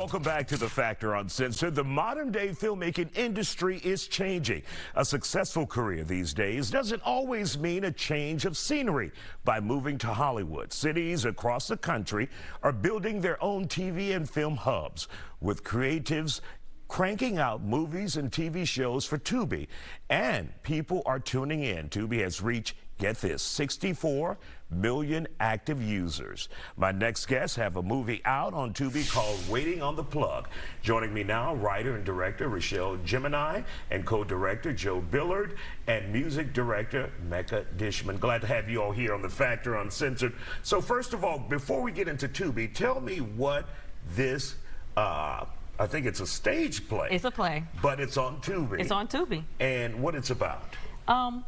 Welcome back to The Factor Uncensored. The modern-day filmmaking industry is changing. A successful career these days doesn't always mean a change of scenery. By moving to Hollywood, cities across the country are building their own TV and film hubs, with creatives cranking out movies and TV shows for Tubi. And people are tuning in. Tubi has reached, get this, 64 million active users. My next guests have a movie out on Tubi called Waiting on the Plug. Joining me now, writer and director Rochelle Gemini, and co-director Joe Billard, and music director Mecca Dishman. Glad to have you all here on The Factor Uncensored. So first of all, before we get into Tubi, tell me what this, I think it's a stage play. It's a play. But it's on Tubi. It's on Tubi. And what it's about?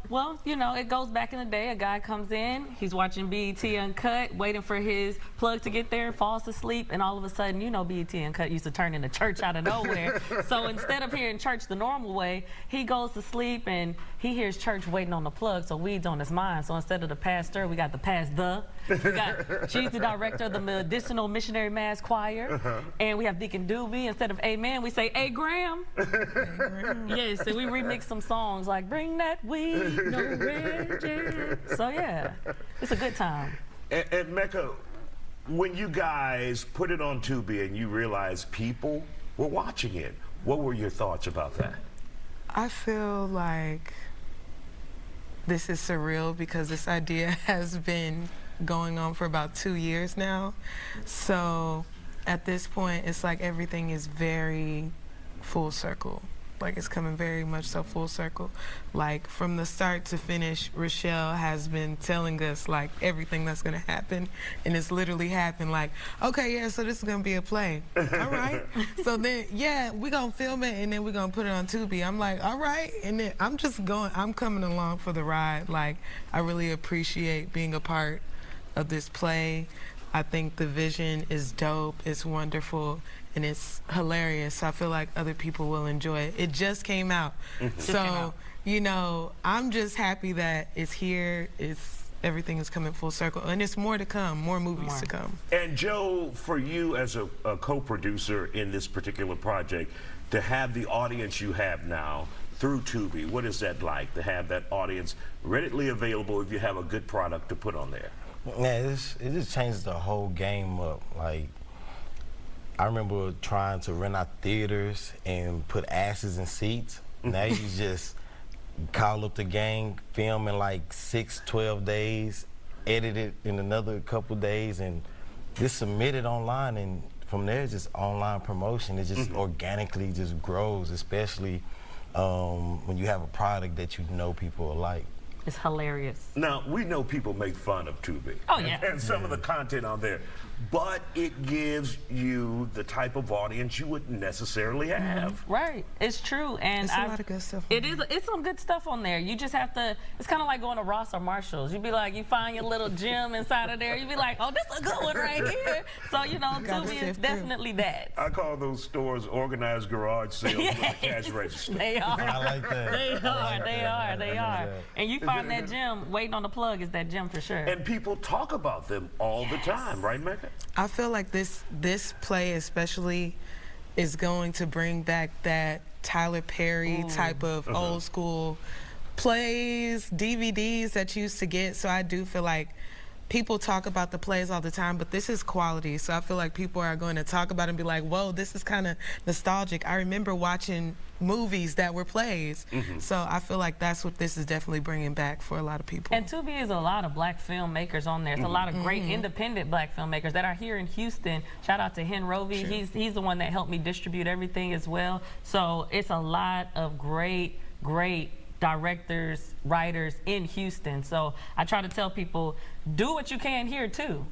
Well, you know, it goes back in the day. A guy comes in, he's watching BET Uncut, waiting for his plug to get there, falls asleep, and all of a sudden, you know, BET Uncut used to turn into church out of nowhere. So instead of hearing church the normal way, he goes to sleep and he hears church waiting on the plug, so weed's on his mind. So instead of the pastor, we got the pastor. She's the director of the Medicinal Missionary Mass Choir. And we have Deacon Doobie. Instead of amen, we say, hey, Graham. Yes, and we remix some songs like Bring That Weed, No Red. So yeah, it's a good time. And Mecca, when you guys put it on Tubi and you realized people were watching it, what were your thoughts about that? I feel like this is surreal because this idea has been going on for about 2 years now. So at this point, it's like everything is very full circle. Like it's coming very much so full circle. Like from the start to finish, Rochelle has been telling us like everything that's gonna happen, and it's literally happened. Like, okay, yeah, so this is gonna be a play. All right. So then, yeah, we're gonna film it and then we're gonna put it on Tubi. I'm like, all right, and then I'm coming along for the ride. Like, I really appreciate being a part of this play. I think the vision is dope, it's wonderful, and it's hilarious. So I feel like other people will enjoy it. It just came out. So, you know, I'm just happy that it's here, everything is coming full circle, and it's more to come, more movies to come. And Joe, for you as a co-producer in this particular project, to have the audience you have now through Tubi, what is that like, to have that audience readily available if you have a good product to put on there? Yeah, it just changes the whole game up. Like, I remember trying to rent out theaters and put asses in seats. Now you just call up the gang, film in like 6-12 days, edit it in another couple days, and just submit it online. And from there, it's just online promotion. It just organically just grows, especially when you have a product that you know people will like. It's hilarious. Now, we know people make fun of Tubi. Oh, yeah. And some of the content on there. But it gives you the type of audience you wouldn't necessarily have. Right. It's true. And There's a lot of good stuff on there. It's some good stuff on there. You just have to, it's kind of like going to Ross or Marshall's. You'd be like, you find your little gem inside of there. You'd be like, oh, this is a good one right here. So, you know, Tubi is definitely that. I call those stores organized garage sales with a cash register. They are. I like that. They are. And you find that gem, waiting on the plug is that gem for sure. And people talk about them all the time, right, Mecca? I feel like this play especially is going to bring back that Tyler Perry type of old school plays, DVDs that you used to get. So I do feel like people talk about the plays all the time, but this is quality. So I feel like people are going to talk about it and be like, whoa, this is kind of nostalgic. I remember watching movies that were plays. So I feel like that's what this is definitely bringing back for a lot of people. And Tubi is a lot of black filmmakers on there. It's a lot of great independent black filmmakers that are here in Houston. Shout out to Hen Rovey. He's the one that helped me distribute everything as well. So it's a lot of great directors, writers in Houston. So I try to tell people, do what you can here too.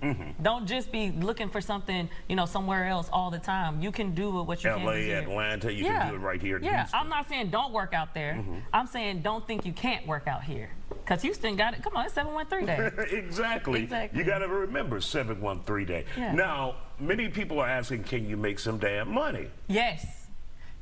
Don't just be looking for something, you know, somewhere else all the time. You can do what you can here. Atlanta, you can do it right here in Houston. I'm not saying don't work out there. I'm saying don't think you can't work out here. Because Houston got it. Come on, it's 713 Day. Exactly. You got to remember 713 Day. Now, many people are asking, can you make some damn money? Yes.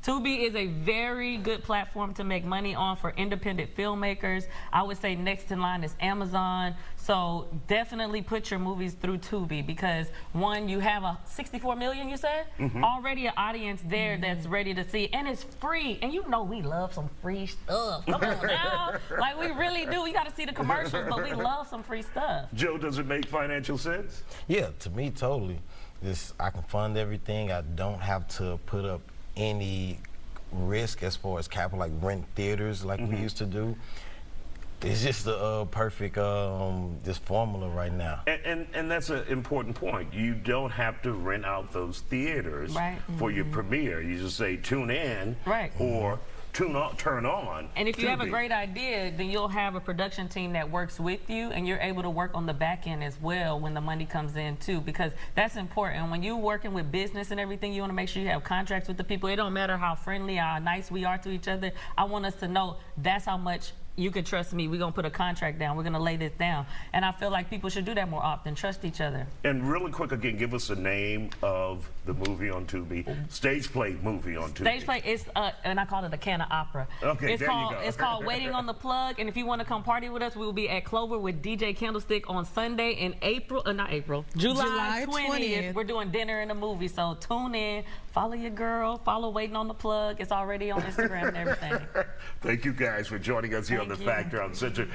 Tubi is a very good platform to make money on for independent filmmakers. I would say next in line is Amazon. So definitely put your movies through Tubi because one, you have a 64 million, you said? Already an audience there that's ready to see, and it's free. And you know we love some free stuff. Come on now. Like we really do. You got to see the commercials, but we love some free stuff. Joe, does it make financial sense? Yeah, to me, totally. I can fund everything. I don't have to put up any risk as far as capital, like rent theaters like we used to do. It's just a perfect this formula right now. And that's an important point. You don't have to rent out those theaters for your premiere. You just say tune in or turn on. And if you have a Tubi. great idea, then you'll have a production team that works with you, and you're able to work on the back end as well when the money comes in too, because that's important. When you're working with business and everything, you want to make sure you have contracts with the people. It don't matter how friendly, how nice we are to each other. I want us to know that's how much you can trust me. We're going to put a contract down. We're going to lay this down. And I feel like people should do that more often, trust each other. And really quick, again, give us the name of the movie on Tubi, stage play movie on Tubi. Stage play is, and I call it a can of opera. Okay, it's there called, you go. It's called Waiting on the Plug. And if you want to come party with us, we will be at Clover with DJ Candlestick on Sunday in July 20th. We're doing dinner and a movie, so tune in, follow your girl, follow Waiting on the Plug. It's already on Instagram and everything. Thank you guys for joining us here on The Factor Uncensored.